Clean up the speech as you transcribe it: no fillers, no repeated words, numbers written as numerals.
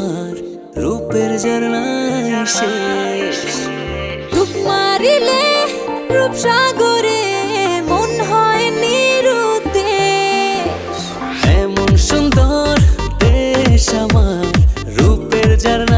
আমার রূপের ঝর্ণায় শেষ। ডুব মারিলে রূপসাগরে মন হয় নিরুদ্দেশ। এমন সুন্দর দেশ আমার রূপের ঝর্ণা